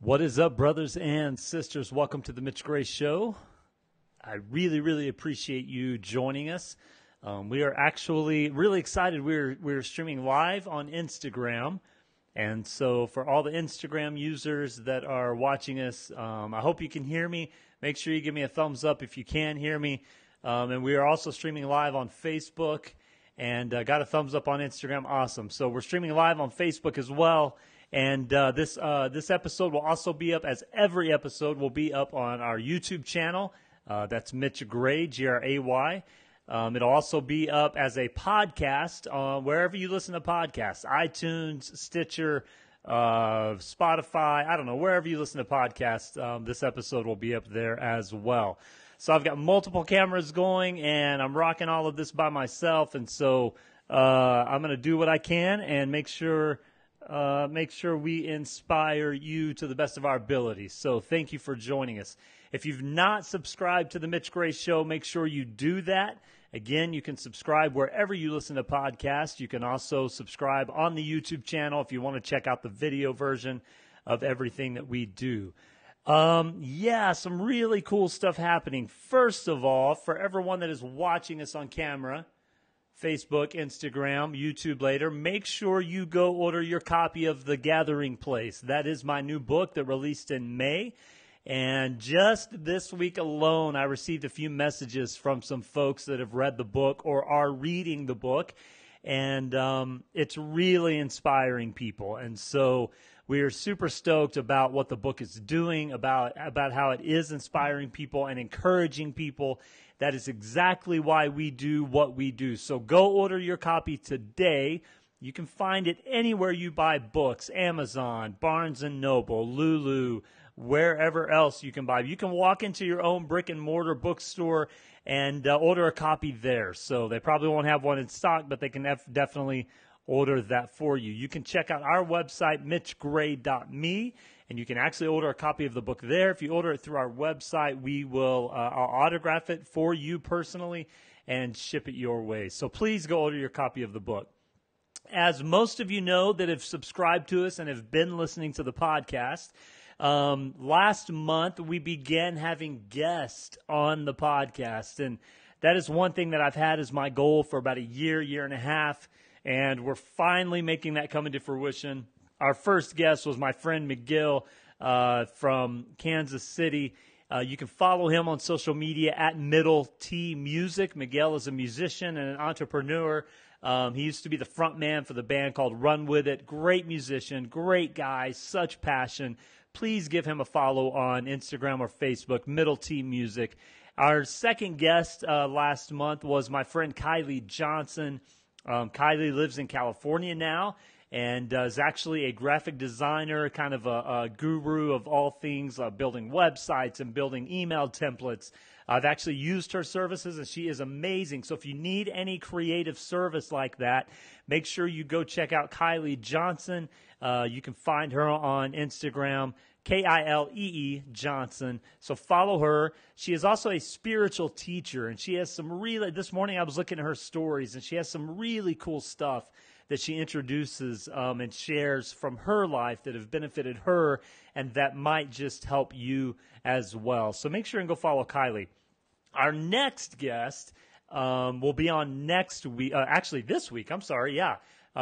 What is up, brothers and sisters? Welcome to the Mitch Gray Show. I really appreciate you joining us. We are actually really excited. We're streaming live on Instagram. And so for all the Instagram users that are watching us, I hope you can hear me. Make sure you give me a thumbs up if you can hear me. And we are also streaming live on Facebook and got a thumbs up on Instagram. Awesome. So we're streaming live on Facebook as well. And this episode will also be up, as every episode will be up on our YouTube channel. That's Mitch Gray, Gray. It'll also be up as a podcast wherever you listen to podcasts, iTunes, Stitcher, Spotify, I don't know, wherever you listen to podcasts, this episode will be up there as well. So I've got multiple cameras going, and I'm rocking all of this by myself, and so I'm going to do what I can and make sure we inspire you to the best of our abilities. So thank you for joining us. If you've not subscribed to the Mitch Gray Show, make sure you do that. Again, you can subscribe wherever you listen to podcasts. You can also subscribe on the YouTube channel if you want to check out the video version of everything that we do. Some really cool stuff happening. First of all, for everyone that is watching us on camera, Facebook, Instagram, YouTube later, make sure you go order your copy of The Gathering Place. That is my new book that released in May. And just this week alone, I received a few messages from some folks that have read the book or are reading the book. And it's really inspiring people. And so we are super stoked about what the book is doing, about how it is inspiring people and encouraging people. That is exactly why we do what we do. So go order your copy today. You can find it anywhere you buy books, Amazon, Barnes & Noble, Lulu, wherever else you can buy. You can walk into your own brick and mortar bookstore and order a copy there. So they probably won't have one in stock, but they can definitely order that for you. You can check out our website, mitchgray.me, and you can actually order a copy of the book there. If you order it through our website, I'll autograph it for you personally and ship it your way. So please go order your copy of the book. As most of you know that have subscribed to us and have been listening to the podcast, last month we began having guests on the podcast, and that is one thing that I've had as my goal for about a year and a half, and we're finally making that come into fruition. Our first guest was my friend McGill from Kansas City. You can follow him on social media at Middle T Music. Miguel is a musician and an entrepreneur. He used to be the front man for the band called Run With It. Great musician, great guy, such passion. Please give him a follow on Instagram or Facebook, Middle T Music. Our second guest last month was my friend Kylie Johnson. Kylie lives in California now and is actually a graphic designer, kind of a guru of all things building websites and building email templates. I've actually used her services, and she is amazing. So if you need any creative service like that, make sure you go check out Kylie Johnson. You can find her on Instagram, Kilee Johnson. So follow her. She is also a spiritual teacher, and she has some this morning I was looking at her stories, and she has some really cool stuff that she introduces and shares from her life that have benefited her and that might just help you as well. So make sure and go follow Kylie. Our next guest will be on next week, this week, I'm sorry, yeah.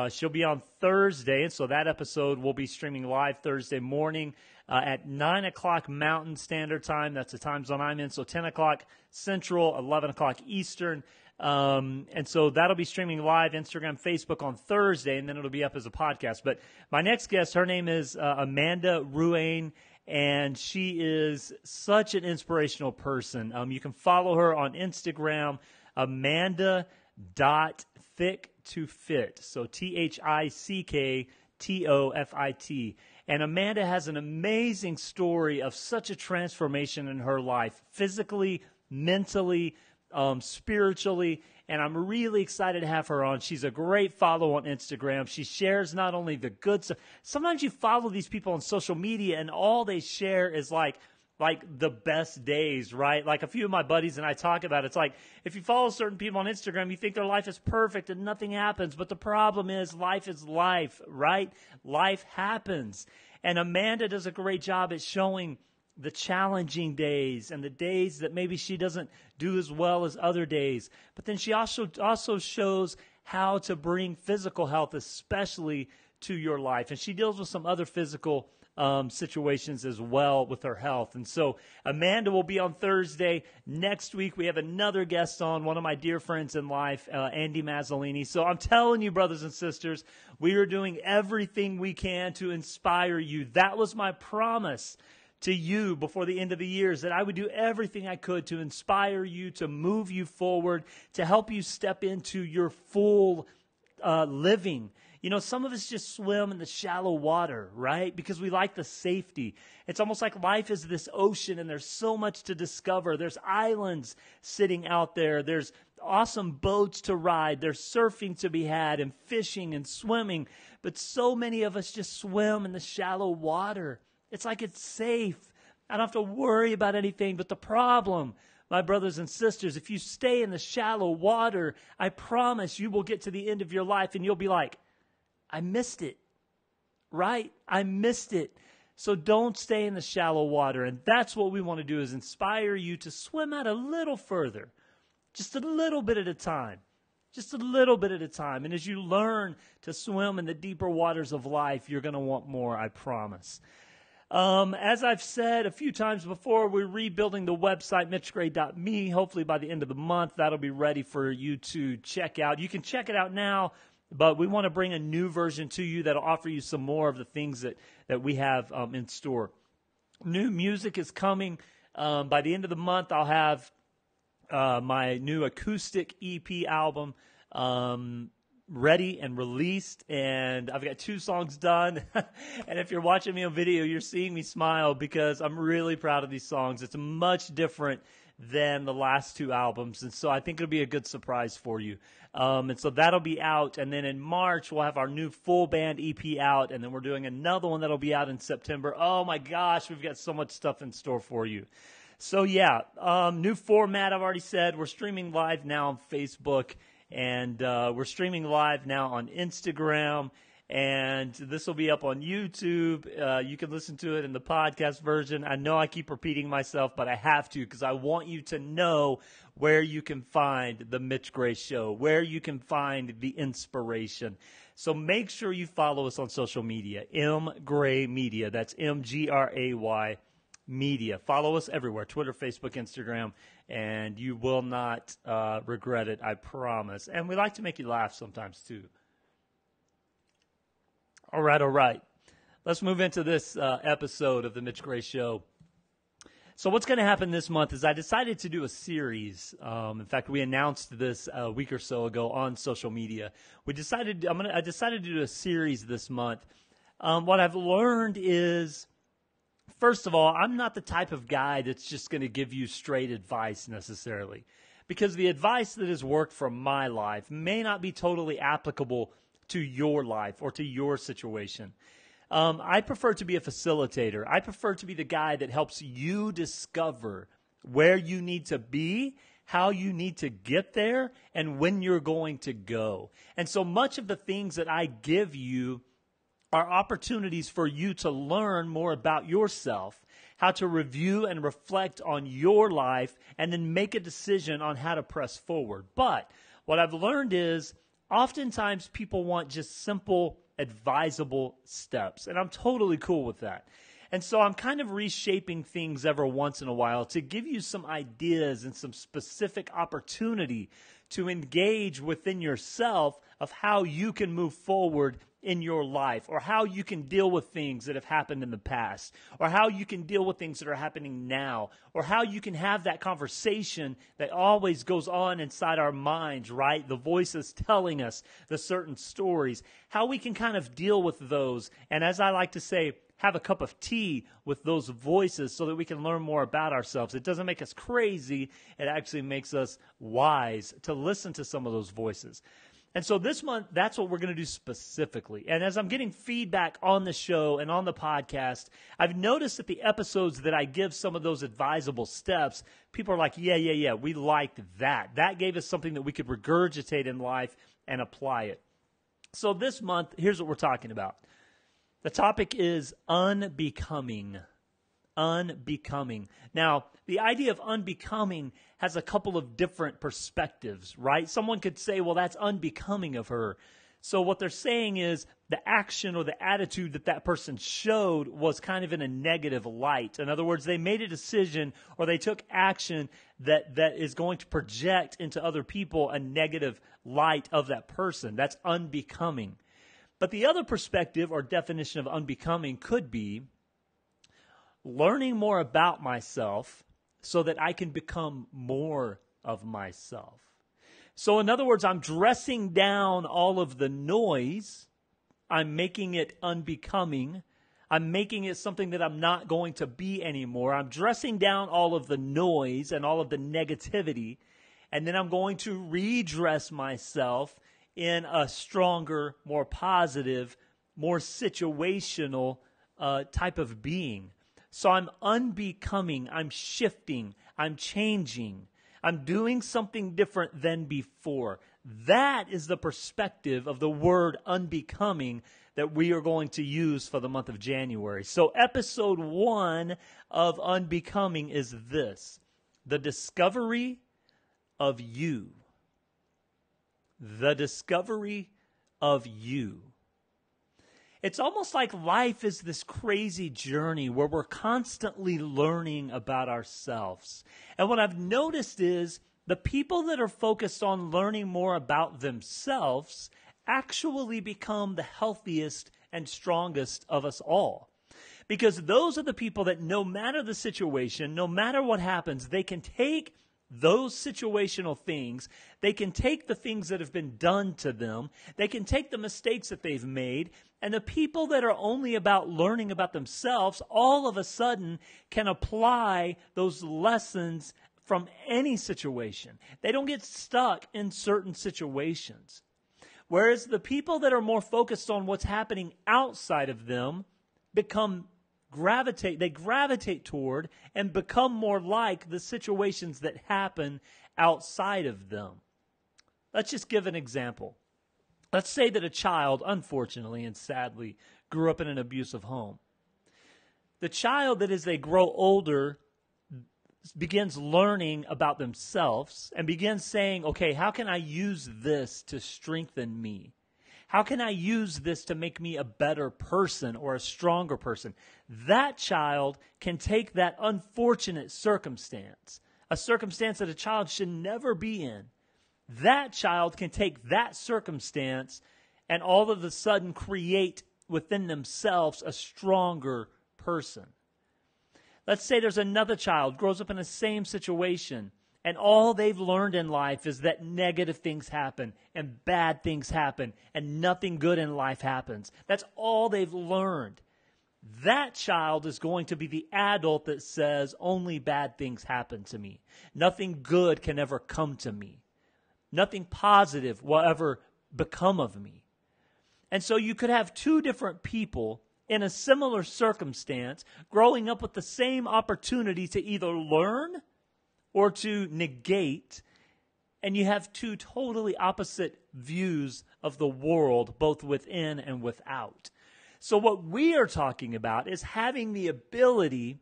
She'll be on Thursday, and so that episode will be streaming live Thursday morning at 9 o'clock Mountain Standard Time. That's the time zone I'm in, so 10 o'clock Central, 11 o'clock Eastern. And so that'll be streaming live, Instagram, Facebook on Thursday, and then it'll be up as a podcast. But my next guest, her name is Amanda Ruane, and she is such an inspirational person. You can follow her on Instagram, Amanda.thicktofit. So ThickTofit. And Amanda has an amazing story of such a transformation in her life, physically, mentally, spiritually, and I'm really excited to have her on. She's a great follow on Instagram. She shares not only the good stuff. Sometimes you follow these people on social media and all they share is like like the best days, right? Like a few of my buddies and I talk about it. It's like if you follow certain people on Instagram, you think their life is perfect and nothing happens. But the problem is life, right? Life happens. And Amanda does a great job at showing the challenging days and the days that maybe she doesn't do as well as other days. But then she also shows how to bring physical health, especially to your life. And she deals with some other physical situations as well with her health. And so Amanda will be on Thursday. Next week, we have another guest on, one of my dear friends in life, Andy Mazzolini. So I'm telling you, brothers and sisters, we are doing everything we can to inspire you. That was my promise to you before the end of the year, is that I would do everything I could to inspire you, to move you forward, to help you step into your full living. You know, some of us just swim in the shallow water, right? Because we like the safety. It's almost like life is this ocean and there's so much to discover. There's islands sitting out there. There's awesome boats to ride. There's surfing to be had and fishing and swimming. But so many of us just swim in the shallow water. It's like it's safe. I don't have to worry about anything. But the problem, my brothers and sisters, if you stay in the shallow water, I promise you will get to the end of your life and you'll be like, I missed it, right? I missed it. So don't stay in the shallow water. And that's what we want to do, is inspire you to swim out a little further, just a little bit at a time, just a little bit at a time. And as you learn to swim in the deeper waters of life, you're going to want more, I promise. As I've said a few times before, we're rebuilding the website, mitchgray.me. Hopefully by the end of the month, that'll be ready for you to check out. You can check it out now, but we want to bring a new version to you that'll offer you some more of the things that we have in store. New music is coming. By the end of the month, I'll have my new acoustic EP album ready and released, and I've got 2 songs done. And if you're watching me on video, you're seeing me smile because I'm really proud of these songs. It's much different than the last 2 albums, and so I think it'll be a good surprise for you. And so that'll be out, and then in March we'll have our new full band EP out, and then we're doing another one that'll be out in September. Oh my gosh, we've got so much stuff in store for you. So yeah, new format, I've already said. We're streaming live now on Facebook, and we're streaming live now on Instagram, and this will be up on YouTube. You can listen to it in the podcast version. I know I keep repeating myself, but I have to, because I want you to know where you can find the Mitch Gray Show, where you can find the inspiration. So make sure you follow us on social media, M Gray Media. That's MGRAY Media. Follow us everywhere, Twitter, Facebook, Instagram, and you will not regret it, I promise. And we like to make you laugh sometimes too. All right. Let's move into this episode of the Mitch Gray Show. So what's going to happen this month is I decided to do a series. In fact, we announced this a week or so ago on social media. I decided to do a series this month. What I've learned is, first of all, I'm not the type of guy that's just going to give you straight advice necessarily, because the advice that has worked for my life may not be totally applicable to your life or to your situation. I prefer to be a facilitator. I prefer to be the guy that helps you discover where you need to be, how you need to get there, and when you're going to go. And so much of the things that I give you are opportunities for you to learn more about yourself, how to review and reflect on your life, and then make a decision on how to press forward. But what I've learned is oftentimes people want just simple, advisable steps, and I'm totally cool with that. And so I'm kind of reshaping things every once in a while to give you some ideas and some specific opportunity to engage within yourself of how you can move forward in your life, or how you can deal with things that have happened in the past, or how you can deal with things that are happening now, or how you can have that conversation that always goes on inside our minds, right? The voices telling us the certain stories, how we can kind of deal with those. And as I like to say, have a cup of tea with those voices so that we can learn more about ourselves. It doesn't make us crazy. It actually makes us wise to listen to some of those voices. And so this month, that's what we're going to do specifically. And as I'm getting feedback on the show and on the podcast, I've noticed that the episodes that I give some of those advisable steps, people are like, yeah, we liked that. That gave us something that we could regurgitate in life and apply it. So this month, here's what we're talking about. The topic is unbecoming. Unbecoming. Now, the idea of unbecoming has a couple of different perspectives, right? Someone could say, well, that's unbecoming of her. So what they're saying is the action or the attitude that that person showed was kind of in a negative light. In other words, they made a decision or they took action that is going to project into other people a negative light of that person. That's unbecoming. But the other perspective or definition of unbecoming could be learning more about myself so that I can become more of myself. So in other words, I'm dressing down all of the noise. I'm making it unbecoming. I'm making it something that I'm not going to be anymore. I'm dressing down all of the noise and all of the negativity, and then I'm going to redress myself in a stronger, more positive, more situational type of being. So I'm unbecoming, I'm shifting, I'm changing, I'm doing something different than before. That is the perspective of the word unbecoming that we are going to use for the month of January. So episode 1 of Unbecoming is this: the discovery of you. The discovery of you. It's almost like life is this crazy journey where we're constantly learning about ourselves. And what I've noticed is the people that are focused on learning more about themselves actually become the healthiest and strongest of us all. Because those are the people that no matter the situation, no matter what happens, they can take those situational things, they can take the things that have been done to them, they can take the mistakes that they've made, and the people that are only about learning about themselves all of a sudden can apply those lessons from any situation. They don't get stuck in certain situations. Whereas the people that are more focused on what's happening outside of them gravitate toward and become more like the situations that happen outside of them. Let's just give an example. Let's say that a child, unfortunately and sadly, grew up in an abusive home. The child that as they grow older begins learning about themselves and begins saying, okay, how can I use this to strengthen me? How can I use this to make me a better person or a stronger person? That child can take that unfortunate circumstance, a circumstance that a child should never be in. That child can take that circumstance and all of a sudden create within themselves a stronger person. Let's say there's another child, grows up in the same situation, and all they've learned in life is that negative things happen and bad things happen and nothing good in life happens. That's all they've learned. That child is going to be the adult that says only bad things happen to me. Nothing good can ever come to me. Nothing positive will ever become of me. And so you could have two different people in a similar circumstance growing up with the same opportunity to either learn or to negate, and you have two totally opposite views of the world, both within and without. So what we are talking about is having the ability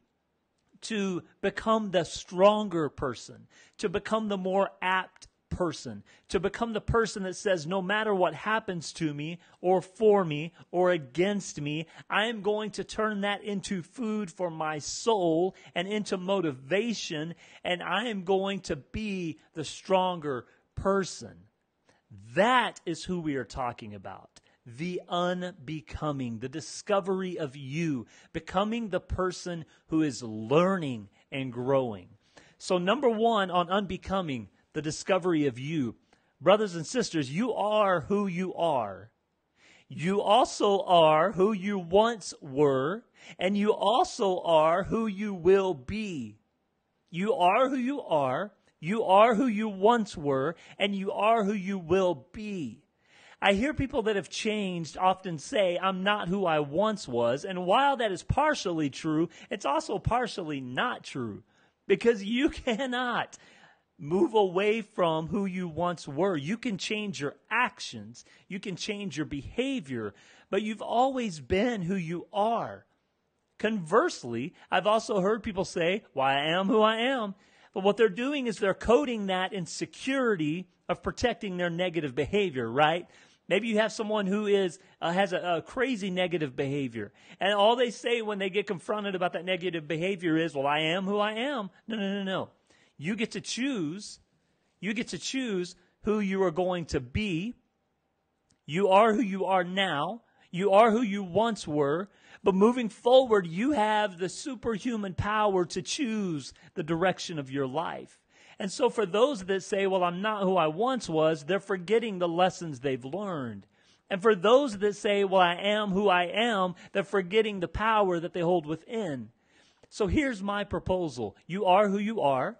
to become the stronger person, to become the more apt person, to become the person that says, no matter what happens to me or for me or against me, I am going to turn that into food for my soul and into motivation, and I am going to be the stronger person. That is who we are talking about. The unbecoming, the discovery of you, becoming the person who is learning and growing. So number 1 on unbecoming, the discovery of you. Brothers and sisters, you are who you are. You also are who you once were, and you also are who you will be. You are who you are who you once were, and you are who you will be. I hear people that have changed often say, I'm not who I once was. And while that is partially true, it's also partially not true. Because you cannot move away from who you once were. You can change your actions. You can change your behavior. But you've always been who you are. Conversely, I've also heard people say, well, I am who I am. But what they're doing is they're coding that in security of protecting their negative behavior, right? Maybe you have someone who has a crazy negative behavior. And all they say when they get confronted about that negative behavior is, well, I am who I am. No. You get to choose. You get to choose who you are going to be. You are who you are now. You are who you once were. But moving forward, you have the superhuman power to choose the direction of your life. And so for those that say, well, I'm not who I once was, they're forgetting the lessons they've learned. And for those that say, well, I am who I am, they're forgetting the power that they hold within. So here's my proposal. You are who you are.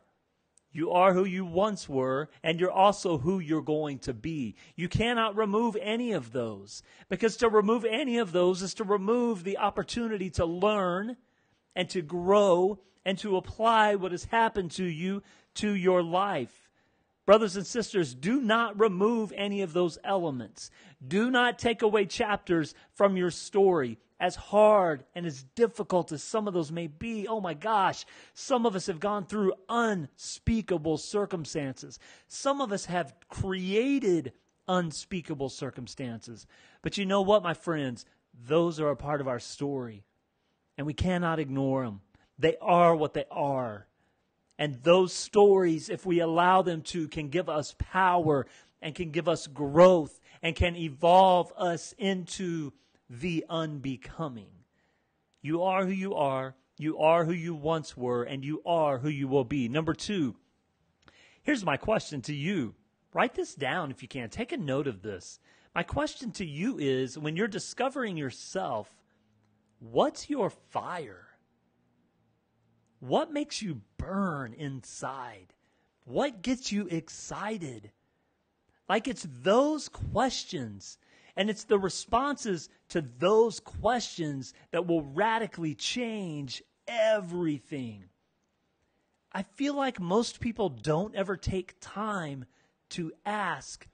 You are who you once were, and you're also who you're going to be. You cannot remove any of those, because to remove any of those is to remove the opportunity to learn and to grow and to apply what has happened to you to your life. Brothers and sisters, do not remove any of those elements. Do not take away chapters from your story. As hard and as difficult as some of those may be, oh my gosh, some of us have gone through unspeakable circumstances. Some of us have created unspeakable circumstances. But you know what, my friends? Those are a part of our story, and we cannot ignore them. They are what they are. And those stories, if we allow them to, can give us power and can give us growth and can evolve us into the unbecoming. You are who you are who you once were, and you are who you will be. Number 2, here's my question to you. Write this down if you can. Take a note of this. My question to you is, when you're discovering yourself, what's your fire? What makes you burn inside? What gets you excited? Like, it's those questions. And it's the responses to those questions that will radically change everything. I feel like most people don't ever take time to ask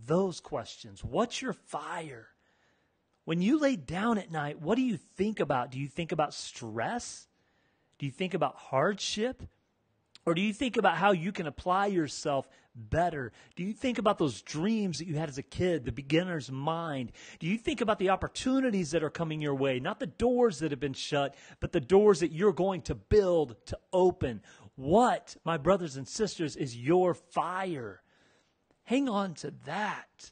those questions. What's your fire? When you lay down at night, what do you think about? Do you think about stress? Do you think about hardship? Or do you think about how you can apply yourself better? Do you think about those dreams that you had as a kid, the beginner's mind? Do you think about the opportunities that are coming your way? Not the doors that have been shut, but the doors that you're going to build to open. What, my brothers and sisters, is your fire? Hang on to that.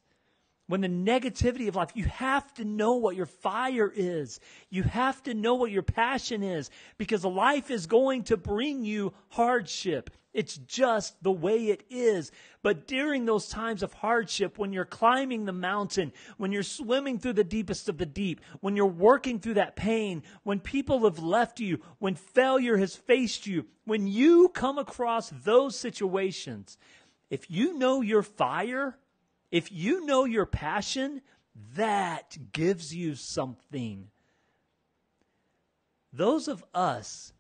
When the negativity of life, you have to know what your fire is. You have to know what your passion is, because life is going to bring you hardship. It's just the way it is. But during those times of hardship, when you're climbing the mountain, when you're swimming through the deepest of the deep, when you're working through that pain, when people have left you, when failure has faced you, when you come across those situations, if you know your fire, if you know your passion, that gives you something. Those of us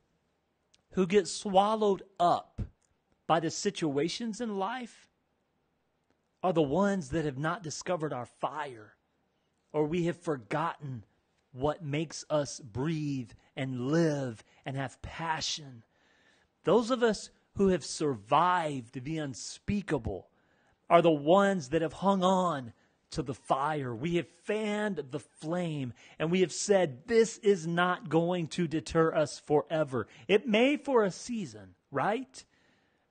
who get swallowed up by the situations in life are the ones that have not discovered our fire, or we have forgotten what makes us breathe and live and have passion. Those of us who have survived the unspeakable are the ones that have hung on to the fire. We have fanned the flame, and we have said, this is not going to deter us forever. It may for a season, right?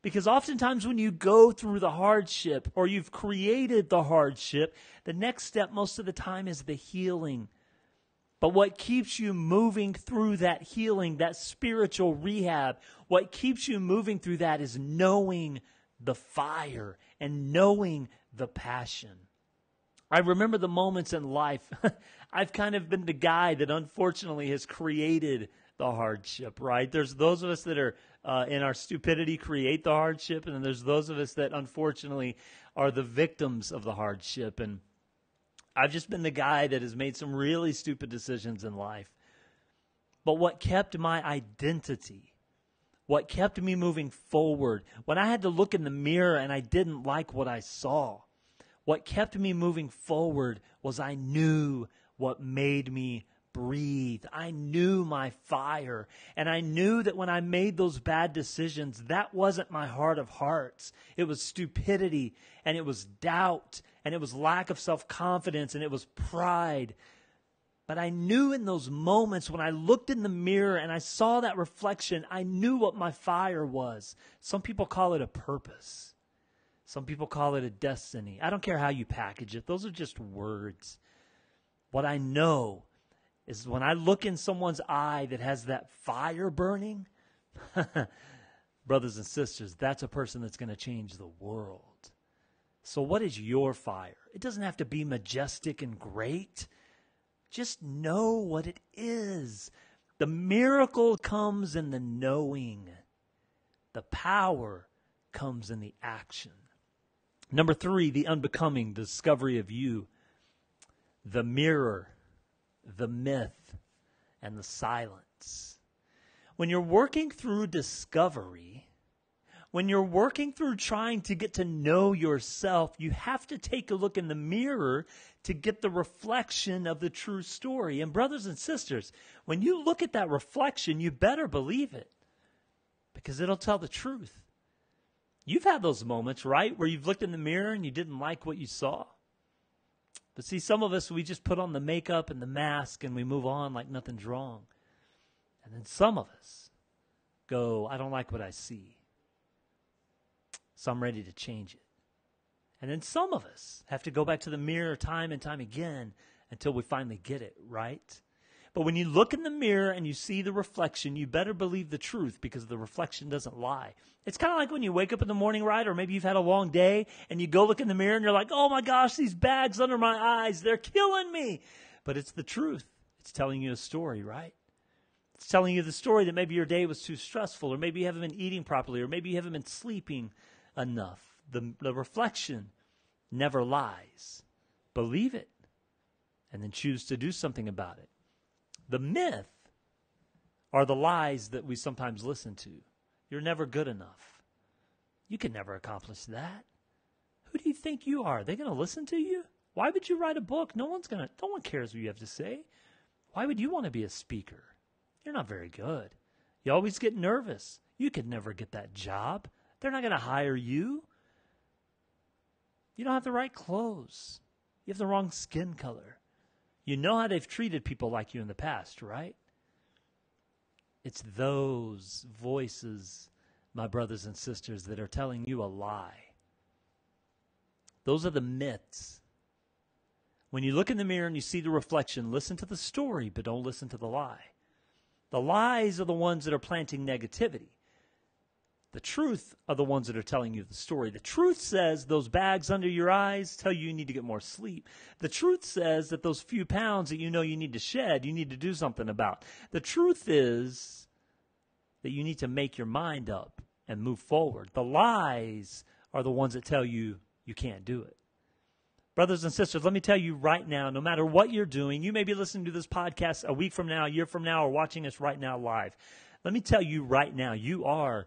Because oftentimes when you go through the hardship, or you've created the hardship, the next step most of the time is the healing. But what keeps you moving through that healing, that spiritual rehab, what keeps you moving through that is knowing the fire and knowing the passion. I remember the moments in life. I've kind of been the guy that unfortunately has created the hardship, right? There's those of us that are in our stupidity create the hardship, and then there's those of us that unfortunately are the victims of the hardship. And I've just been the guy that has made some really stupid decisions in life. But what kept my identity, what kept me moving forward, when I had to look in the mirror and I didn't like what I saw, what kept me moving forward was I knew what made me breathe. I knew my fire. And I knew that when I made those bad decisions, that wasn't my heart of hearts. It was stupidity, and it was doubt, and it was lack of self-confidence, and it was pride. But I knew in those moments when I looked in the mirror and I saw that reflection, I knew what my fire was. Some people call it a purpose. Some people call it a destiny. I don't care how you package it. Those are just words. What I know is when I look in someone's eye that has that fire burning, brothers and sisters, that's a person that's going to change the world. So what is your fire? It doesn't have to be majestic and great. Just know what it is. The miracle comes in the knowing. The power comes in the action. Number 3, the unbecoming, the discovery of you. The mirror, the myth, and the silence. When you're working through discovery, when you're working through trying to get to know yourself, you have to take a look in the mirror to get the reflection of the true story. And brothers and sisters, when you look at that reflection, you better believe it, because it'll tell the truth. You've had those moments, right, where you've looked in the mirror and you didn't like what you saw. But see, some of us, we just put on the makeup and the mask and we move on like nothing's wrong. And then some of us go, I don't like what I see, so I'm ready to change it. And then some of us have to go back to the mirror time and time again until we finally get it right. But when you look in the mirror and you see the reflection, you better believe the truth, because the reflection doesn't lie. It's kind of like when you wake up in the morning, right? Or maybe you've had a long day and you go look in the mirror and you're like, oh my gosh, these bags under my eyes, they're killing me. But it's the truth. It's telling you a story, right? It's telling you the story that maybe your day was too stressful, or maybe you haven't been eating properly, or maybe you haven't been sleeping enough. The reflection never lies. Believe it, and then choose to do something about it. The myth are the lies that we sometimes listen to. You're never good enough. You can never accomplish that. Who do you think you are? Are they going to listen to you? Why would you write a book? No one cares what you have to say. Why would you want to be a speaker? You're not very good. You always get nervous. You could never get that job. They're not going to hire you. You don't have the right clothes. You have the wrong skin color. You know how they've treated people like you in the past, right? It's those voices, my brothers and sisters, that are telling you a lie. Those are the myths. When you look in the mirror and you see the reflection, listen to the story, but don't listen to the lie. The lies are the ones that are planting negativity. The truth are the ones that are telling you the story. The truth says those bags under your eyes tell you need to get more sleep. The truth says that those few pounds that you know you need to shed, you need to do something about. The truth is that you need to make your mind up and move forward. The lies are the ones that tell you you can't do it. Brothers and sisters, let me tell you right now, no matter what you're doing, you may be listening to this podcast a week from now, a year from now, or watching us right now live. Let me tell you right now, you are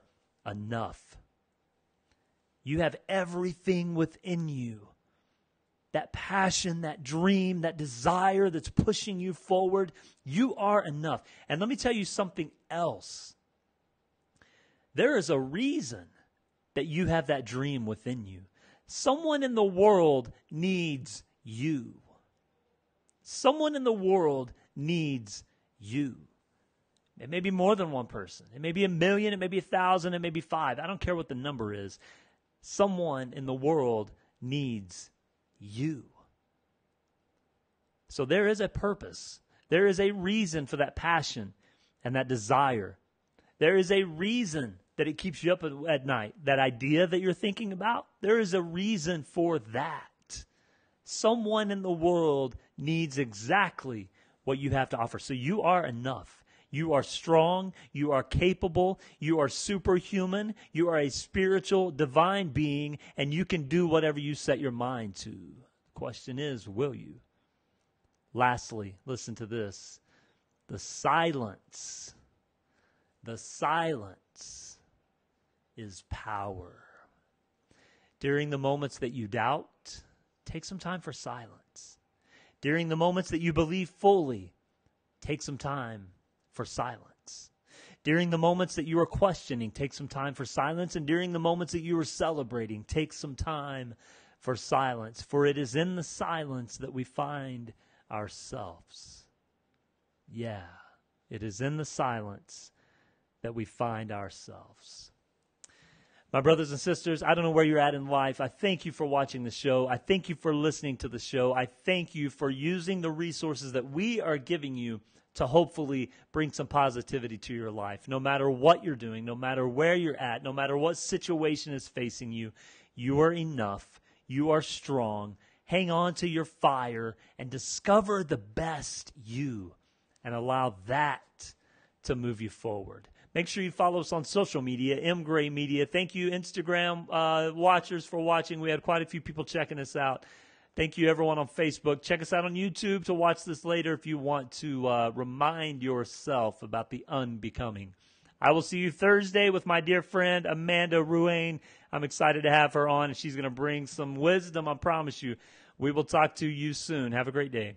enough. You have everything within you. That passion, that dream, that desire that's pushing you forward. You are enough. And let me tell you something else. There is a reason that you have that dream within you. Someone in the world needs you. Someone in the world needs you. It may be more than one person. It may be 1 million, it may be 1,000, it may be 5. I don't care what the number is. Someone in the world needs you. So there is a purpose. There is a reason for that passion and that desire. There is a reason that it keeps you up at night. That idea that you're thinking about, there is a reason for that. Someone in the world needs exactly what you have to offer. So you are enough. You are strong, you are capable, you are superhuman, you are a spiritual, divine being, and you can do whatever you set your mind to. The question is, will you? Lastly, listen to this. The silence is power. During the moments that you doubt, take some time for silence. During the moments that you believe fully, take some time for silence. During the moments that you are questioning, take some time for silence. And during the moments that you are celebrating, take some time for silence. For it is in the silence that we find ourselves. Yeah, it is in the silence that we find ourselves. My brothers and sisters, I don't know where you're at in life. I thank you for watching the show. I thank you for listening to the show. I thank you for using the resources that we are giving you to hopefully bring some positivity to your life. No matter what you're doing, no matter where you're at, no matter what situation is facing you, you are enough. You are strong. Hang on to your fire and discover the best you and allow that to move you forward. Make sure you follow us on social media, mgray media. Thank you, Instagram watchers, for watching. We had quite a few people checking us out. Thank you, everyone on Facebook. Check us out on YouTube to watch this later if you want to remind yourself about the unbecoming. I will see you Thursday with my dear friend, Amanda Ruane. I'm excited to have her on, and she's going to bring some wisdom, I promise you. We will talk to you soon. Have a great day.